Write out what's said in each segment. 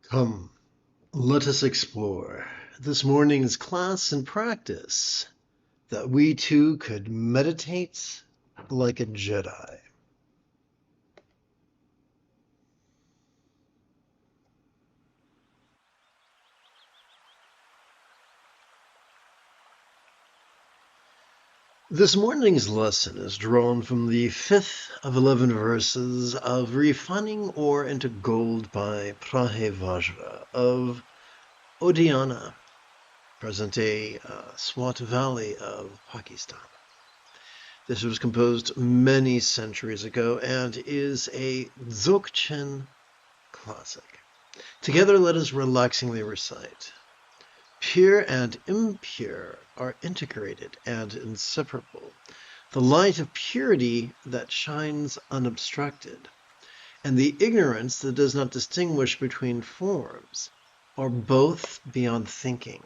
Come, let us explore this morning's class and practice that we too could meditate like a Jedi. This morning's lesson is drawn from the 5th of 11 verses of Refining Ore into Gold by Vajra of Odiyana, present-day Swat Valley of Pakistan. This was composed many centuries ago and is a Dzogchen classic. Together let us relaxingly recite. Pure and impure are integrated and inseparable. The light of purity that shines unobstructed, and the ignorance that does not distinguish between forms, are both beyond thinking.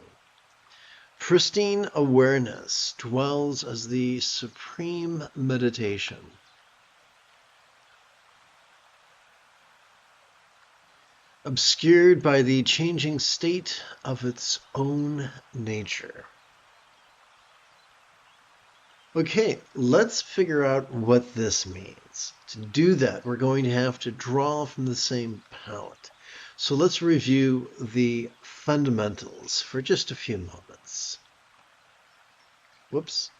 Pristine awareness dwells as the supreme meditation. Obscured by the changing state of its own nature. Okay, let's figure out what this means. To do that, we're going to have to draw from the same palette. So let's review the fundamentals for just a few moments. Whoops.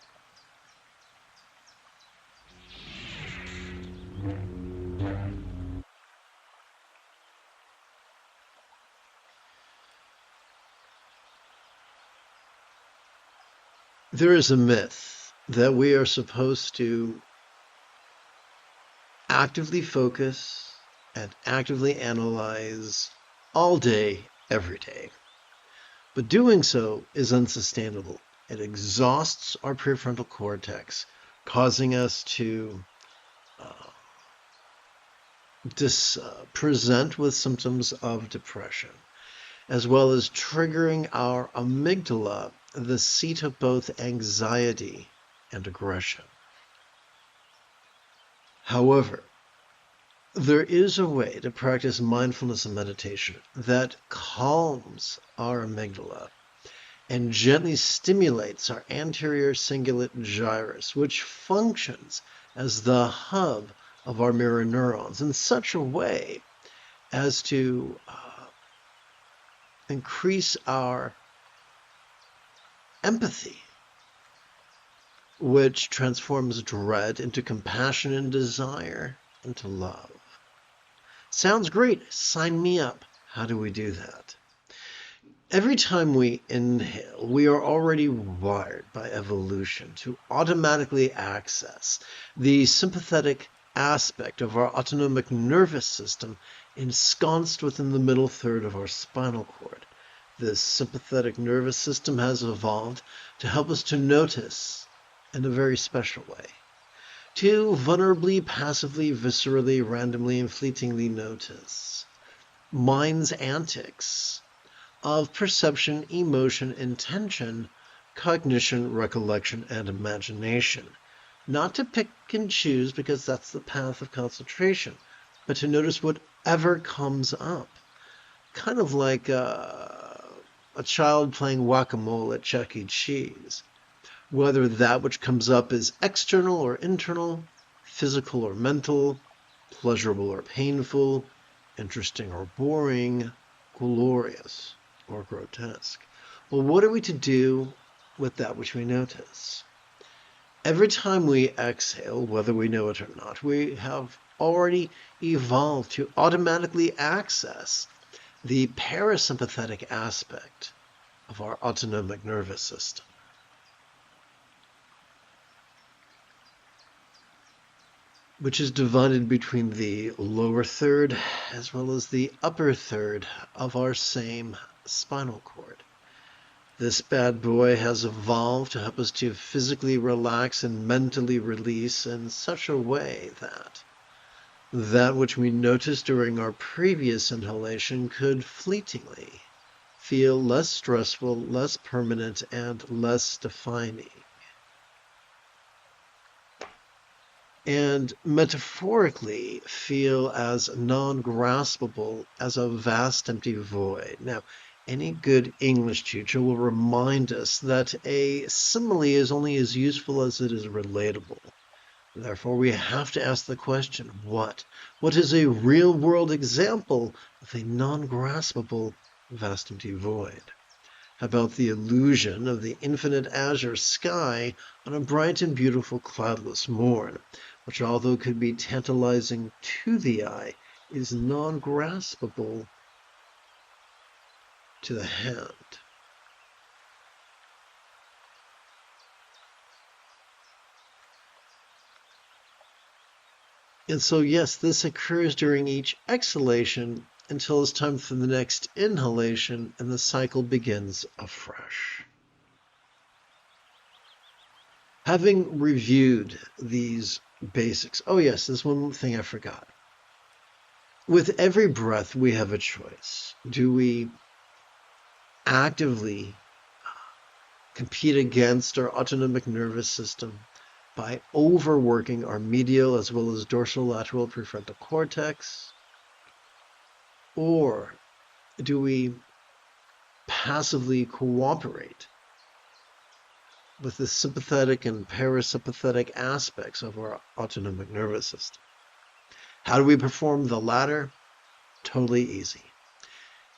There is a myth that we are supposed to actively focus and actively analyze all day, every day. But doing so is unsustainable. It exhausts our prefrontal cortex, causing us to present with symptoms of depression, as well as triggering our amygdala, the seat of both anxiety and aggression. However, there is a way to practice mindfulness and meditation that calms our amygdala and gently stimulates our anterior cingulate gyrus, which functions as the hub of our mirror neurons in such a way as to increase our empathy, which transforms dread into compassion and desire into love. Sounds great. Sign me up. How do we do that? Every time we inhale, we are already wired by evolution to automatically access the sympathetic aspect of our autonomic nervous system ensconced within the middle third of our spinal cord. This sympathetic nervous system has evolved to help us to notice in a very special way. To vulnerably, passively, viscerally, randomly, and fleetingly notice mind's antics of perception, emotion, intention, cognition, recollection, and imagination. Not to pick and choose because that's the path of concentration, but to notice whatever comes up. Kind of like a child playing whack-a-mole at Chuck E. Cheese. Whether that which comes up is external or internal, physical or mental, pleasurable or painful, interesting or boring, glorious or grotesque. Well, what are we to do with that which we notice? Every time we exhale, whether we know it or not, we have already evolved to automatically access the parasympathetic aspect of our autonomic nervous system. Which is divided between the lower third as well as the upper third of our same spinal cord. This bad boy has evolved to help us to physically relax and mentally release in such a way that which we noticed during our previous inhalation could fleetingly feel less stressful, less permanent, and less defining. and metaphorically feel as non-graspable as a vast empty void. Now, any good English teacher will remind us that a simile is only as useful as it is relatable. Therefore, we have to ask the question, what? What is a real-world example of a non-graspable vast empty void? How about the illusion of the infinite azure sky on a bright and beautiful cloudless morn, which although could be tantalizing to the eye, is non-graspable to the hand? And so, yes, this occurs during each exhalation until it's time for the next inhalation, and the cycle begins afresh. Having reviewed these basics, oh yes, there's one thing I forgot. With every breath, we have a choice. Do we actively compete against our autonomic nervous system by overworking our medial as well as dorsolateral prefrontal cortex? Or do we passively cooperate with the sympathetic and parasympathetic aspects of our autonomic nervous system? How do we perform the latter? Totally easy.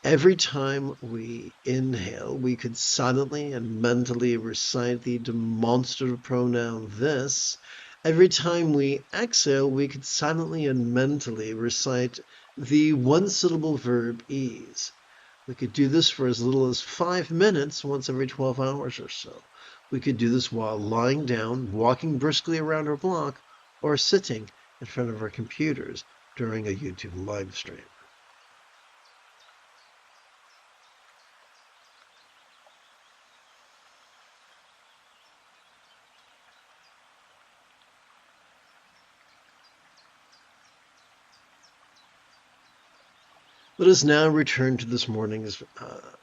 Every time we inhale, we could silently and mentally recite the demonstrative pronoun this. Every time we exhale, we could silently and mentally recite the one-syllable verb ease. We could do this for as little as 5 minutes once every 12 hours or so. We could do this while lying down, walking briskly around our block, or sitting in front of our computers during a YouTube live stream. Let us now return to this morning's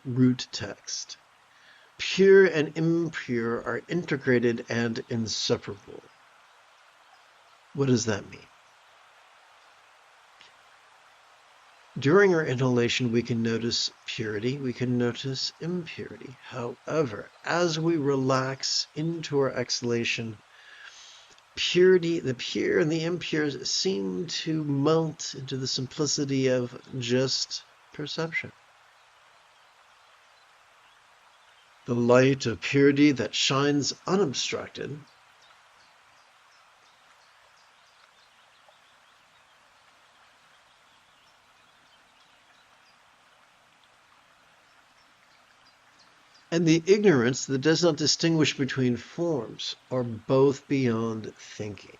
root text. Pure and impure are integrated and inseparable. What does that mean? During our inhalation, we can notice purity, we can notice impurity. However, as we relax into our exhalation, purity, the pure and the impure seem to melt into the simplicity of just perception. The light of purity that shines unobstructed and the ignorance that does not distinguish between forms are both beyond thinking.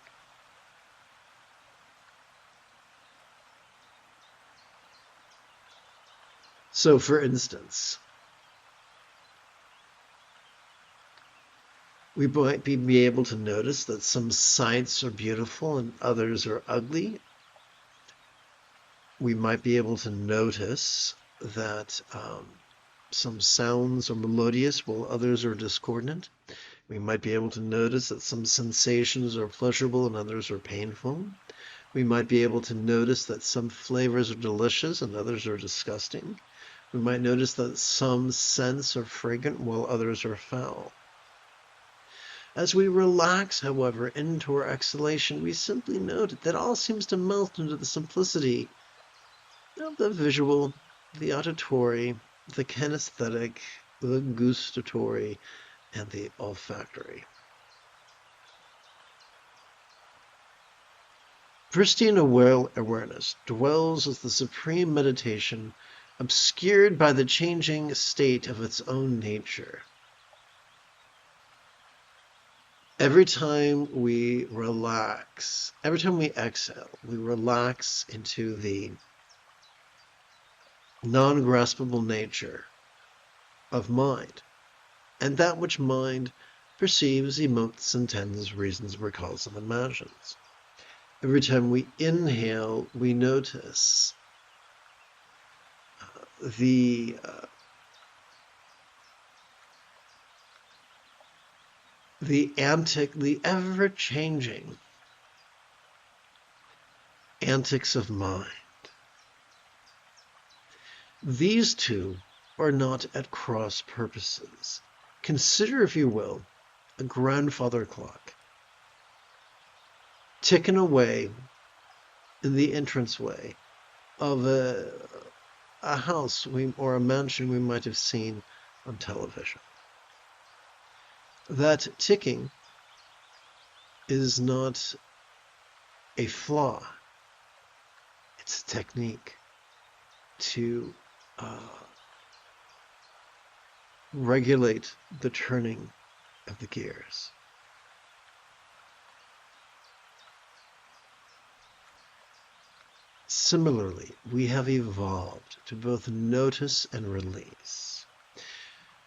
So, for instance, we might be able to notice that some sights are beautiful and others are ugly. We might be able to notice that some sounds are melodious while others are discordant. We might be able to notice that some sensations are pleasurable and others are painful. We might be able to notice that some flavors are delicious and others are disgusting. We might notice that some scents are fragrant while others are foul. As we relax, however, into our exhalation, we simply note that all seems to melt into the simplicity of the visual, the auditory, the kinesthetic, the gustatory, and the olfactory. Pristine awareness dwells as the supreme meditation, obscured by the changing state of its own nature. Every time we relax, every time we exhale, we relax into the non-graspable nature of mind, and that which mind perceives, emotes, intends, reasons, recalls, and imagines. Every time we inhale, we notice the ever-changing antics of mind. These two are not at cross purposes. Consider, if you will, a grandfather clock ticking away in the entranceway of a house or a mansion we might have seen on television. That ticking is not a flaw. It's a technique to regulate the turning of the gears. Similarly, we have evolved to both notice and release.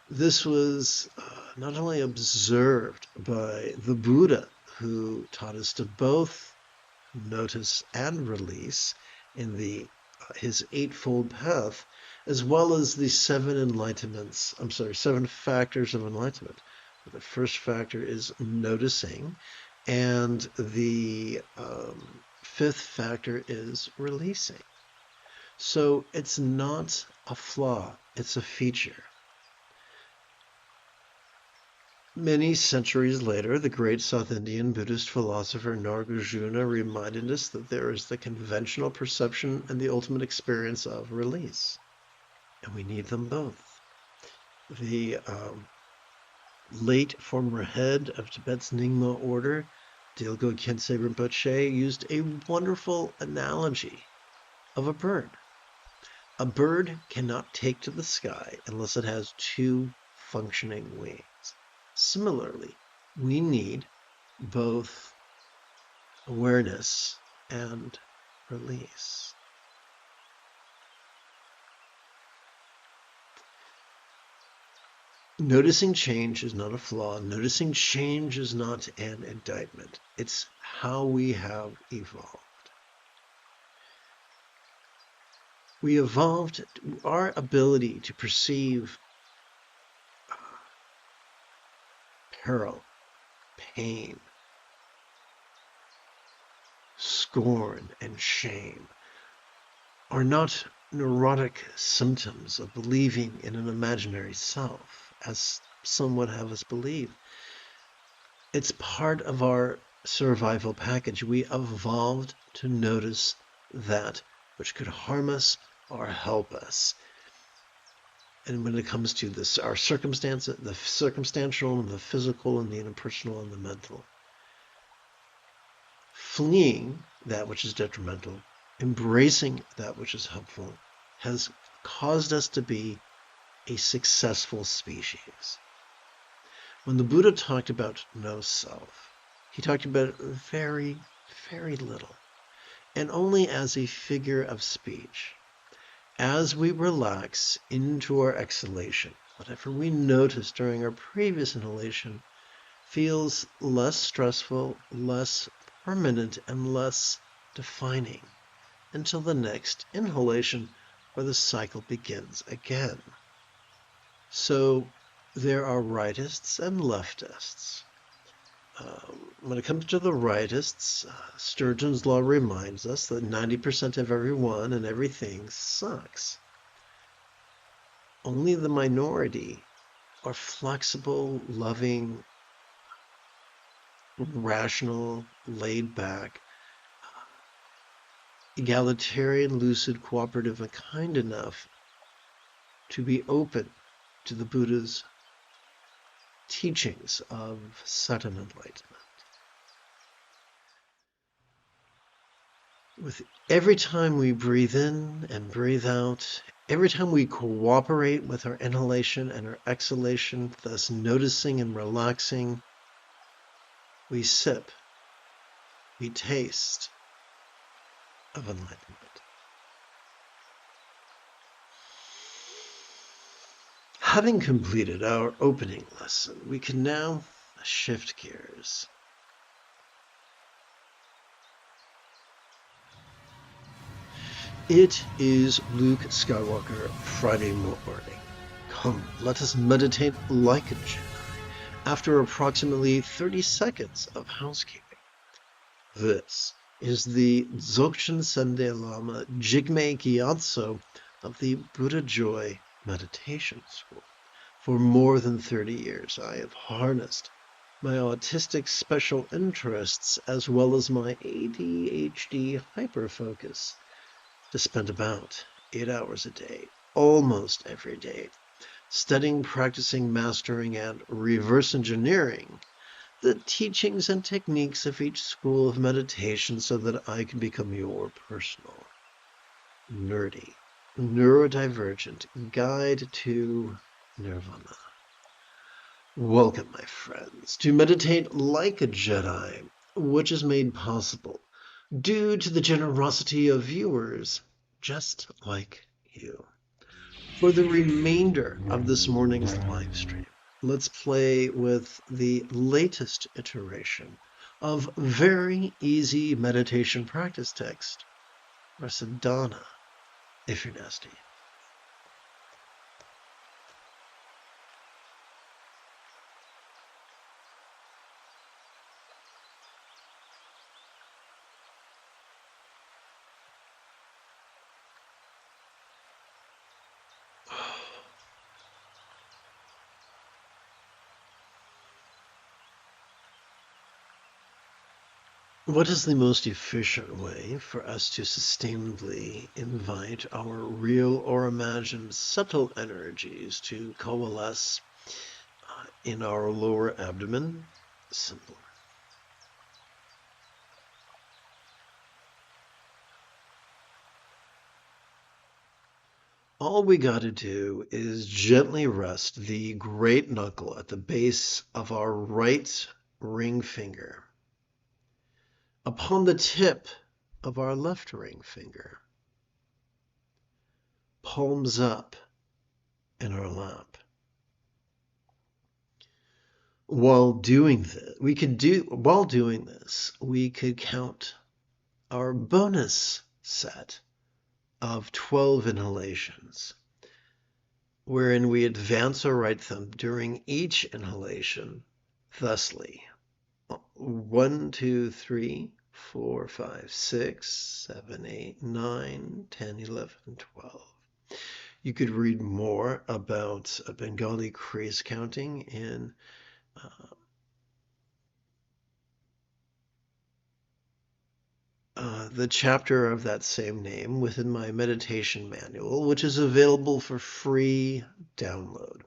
This was not only observed by the Buddha, who taught us to both notice and release in his eightfold path, as well as the seven factors of enlightenment. The first factor is noticing, and the fifth factor is releasing. So it's not a flaw, it's a feature. Many centuries later, the great South Indian Buddhist philosopher Nagarjuna reminded us that there is the conventional perception and the ultimate experience of release. And we need them both. The late former head of Tibet's Nyingma order, Dilgo Khyentse Rinpoche, used a wonderful analogy of a bird. A bird cannot take to the sky unless it has two functioning wings. Similarly, we need both awareness and release. Noticing change is not a flaw. Noticing change is not an indictment. It's how we have evolved. We evolved our ability to perceive peril, pain, scorn, and shame are not neurotic symptoms of believing in an imaginary self, as some would have us believe. It's part of our survival package. We evolved to notice that which could harm us or help us. And when it comes to this, our circumstance, the circumstantial and the physical and the interpersonal and the mental, fleeing that which is detrimental, embracing that which is helpful, has caused us to be a successful species. When the Buddha talked about no self, he talked about it very, very little, and only as a figure of speech. As we relax into our exhalation, whatever we notice during our previous inhalation feels less stressful, less permanent, and less defining until the next inhalation where the cycle begins again. So there are rightists and leftists. When it comes to the rightists, Sturgeon's law reminds us that 90% of everyone and everything sucks. Only the minority are flexible, loving, rational, laid back, egalitarian, lucid, cooperative, and kind enough to be open to the Buddha's teachings of sudden enlightenment. With every time we breathe in and breathe out, every time we cooperate with our inhalation and our exhalation, thus noticing and relaxing, we sip, we taste of enlightenment. Having completed our opening lesson, we can now shift gears. It is Luke Skywalker Friday morning. Come, let us meditate like a Jedi after approximately 30 seconds of housekeeping. This is the Dzogchen Sende Lama Jigme Gyatso of the Buddha Joy Meditation School. For more than 30 years, I have harnessed my autistic special interests as well as my ADHD hyperfocus to spend about 8 hours a day, almost every day, studying, practicing, mastering, and reverse engineering the teachings and techniques of each school of meditation so that I can become your personal, nerdy, neurodivergent guide to nirvana. Welcome, my friends, to Meditate Like a Jedi, which is made possible due to the generosity of viewers just like you. For the remainder of this morning's live stream, let's play with the latest iteration of very easy meditation practice text, or sadhana, if you're nasty. What is the most efficient way for us to sustainably invite our real or imagined subtle energies to coalesce in our lower abdomen? Simple. All we got to do is gently rest the great knuckle at the base of our right ring finger upon the tip of our left ring finger, palms up in our lap. While doing this, we could count our bonus set of 12 inhalations, wherein we advance our right thumb during each inhalation thusly. 1, 2, 3, 4, 5, 6, 7, 8, 9, 10, 11, 12. You could read more about Bengali crease counting in the chapter of that same name within my meditation manual, which is available for free download.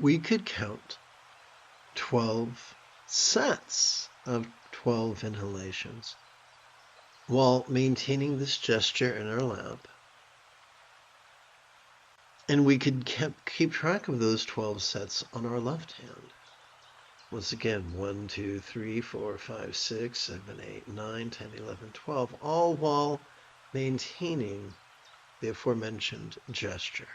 We could count 12 sets of 12 inhalations while maintaining this gesture in our lap. And we could keep track of those 12 sets on our left hand. Once again, 1, 2, 3, 4, 5, 6, 7, 8, 9, 10, 11, 12, all while maintaining the aforementioned gesture.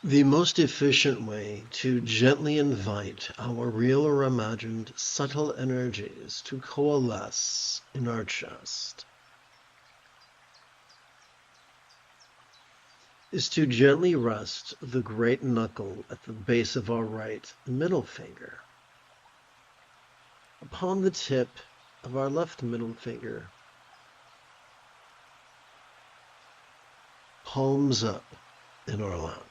The most efficient way to gently invite our real or imagined subtle energies to coalesce in our chest is to gently rest the great knuckle at the base of our right middle finger upon the tip of our left middle finger, palms up in our lap.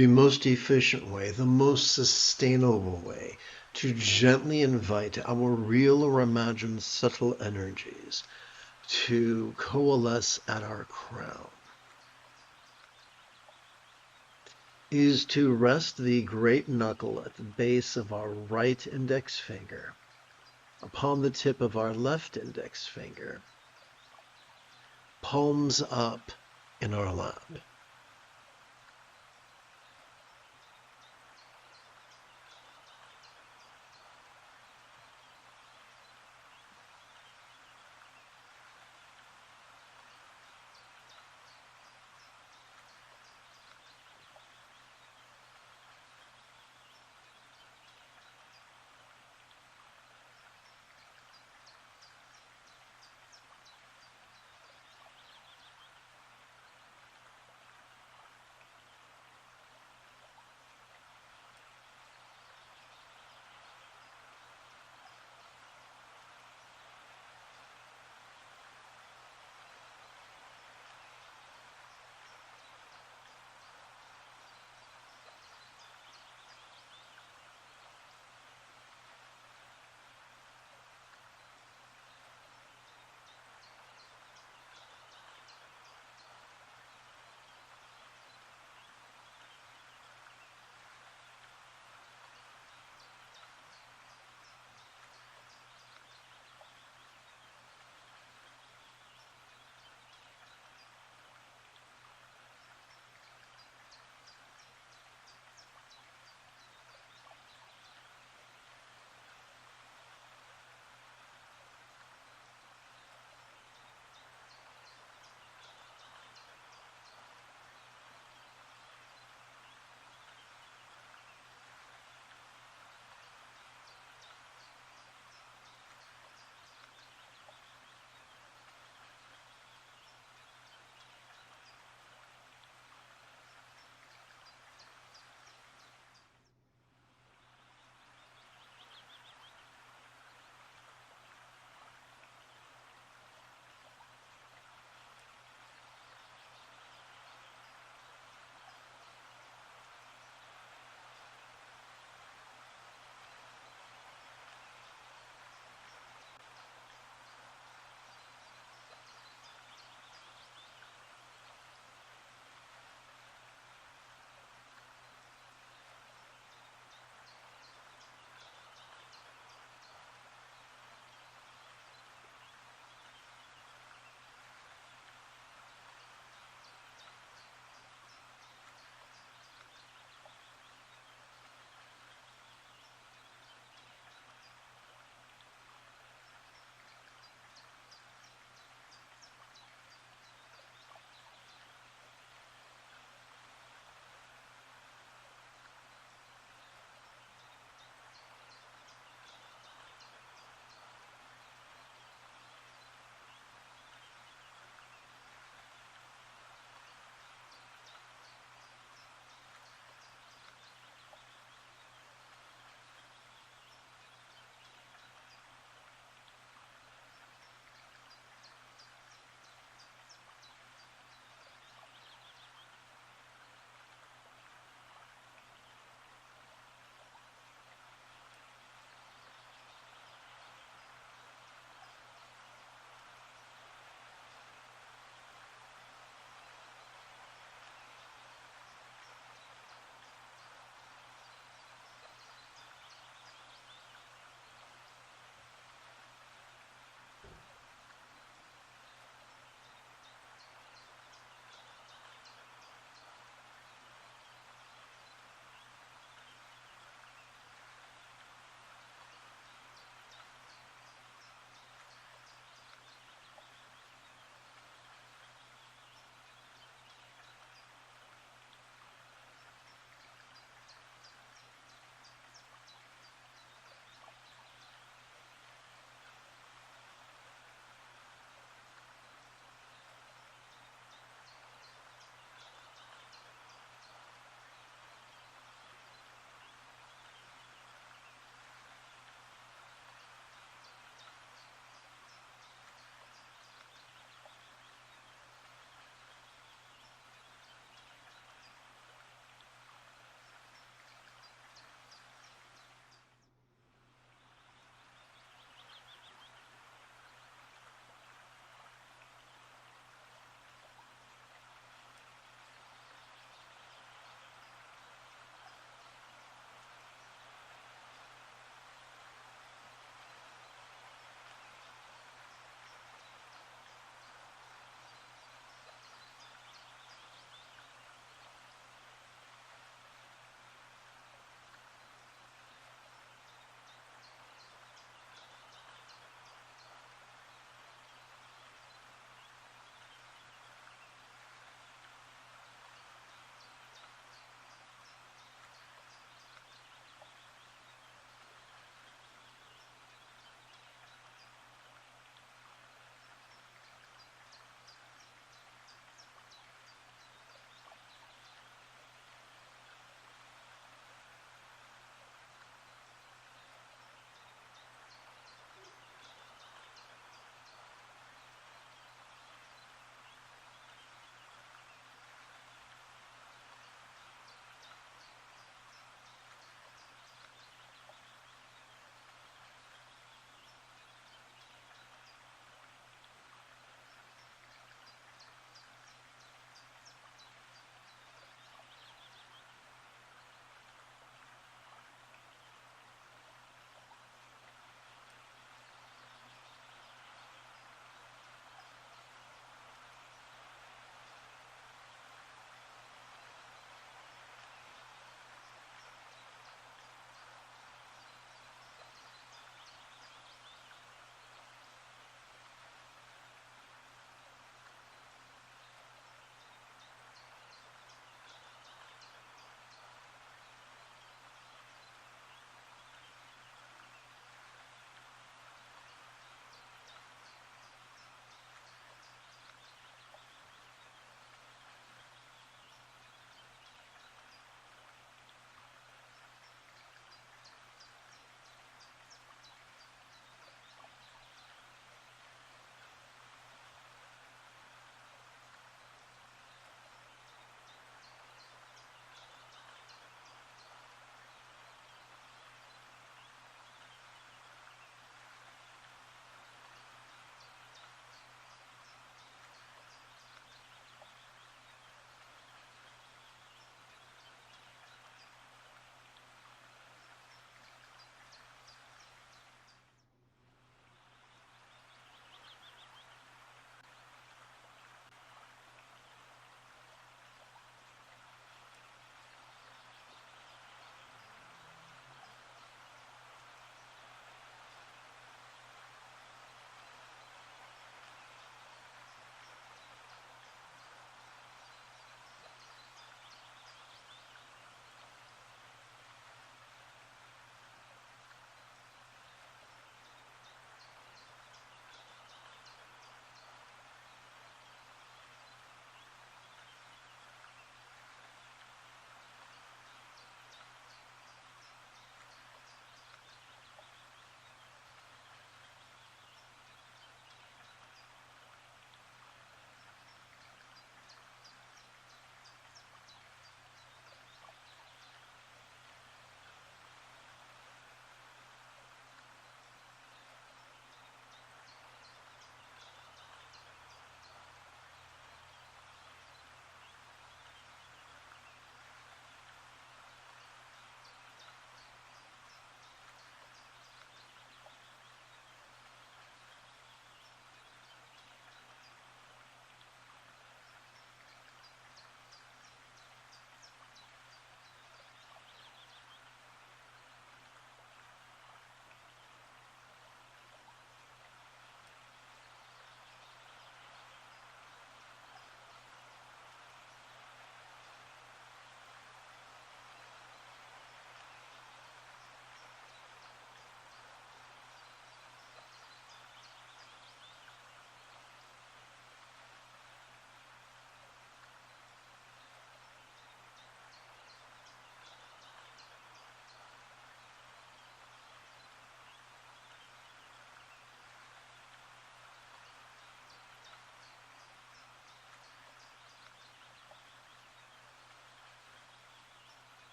the most efficient way, the most sustainable way to gently invite our real or imagined subtle energies to coalesce at our crown is to rest the great knuckle at the base of our right index finger upon the tip of our left index finger, palms up in our lap.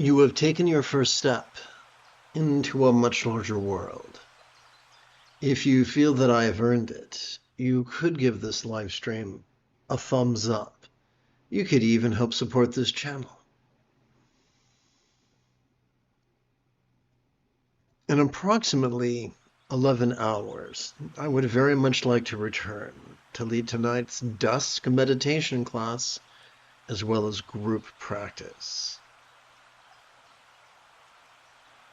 You have taken your first step into a much larger world. If you feel that I have earned it, you could give this live stream a thumbs up. You could even help support this channel. In approximately 11 hours, I would very much like to return to lead tonight's dusk meditation class as well as group practice.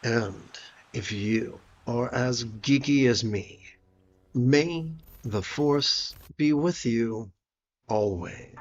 And if you are as geeky as me, may the Force be with you always.